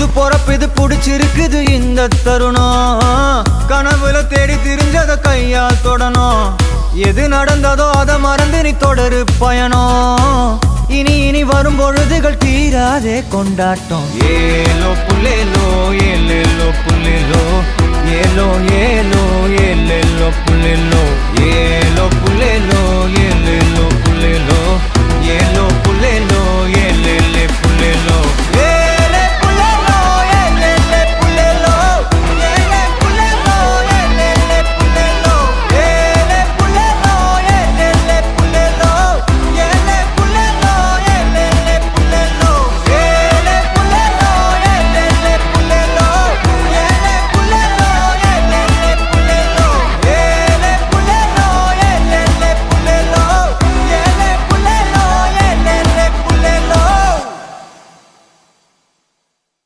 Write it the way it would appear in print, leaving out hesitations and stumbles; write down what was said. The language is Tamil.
புது பொறப்பு இது புடிச்சிருக்குது இந்த தருணம் கனவுல தேடி திரிஞ்சத கையால் தொடணும் எது நடந்ததோ அதை மறந்து நீ தொடரு பயணம் இனி இனி வரும் பொழுதுகள் தீராதே கொண்டாட்டம் ஏலோ புல்லேலோ ஏலேலோ புல்லேலோ ஏலோ ஏலோ ஏலேலோ புல்லேலோ ஏலோ புல்லேலோ ஏலேலோ புல்லேலோ ஏலோ புல்லேலோ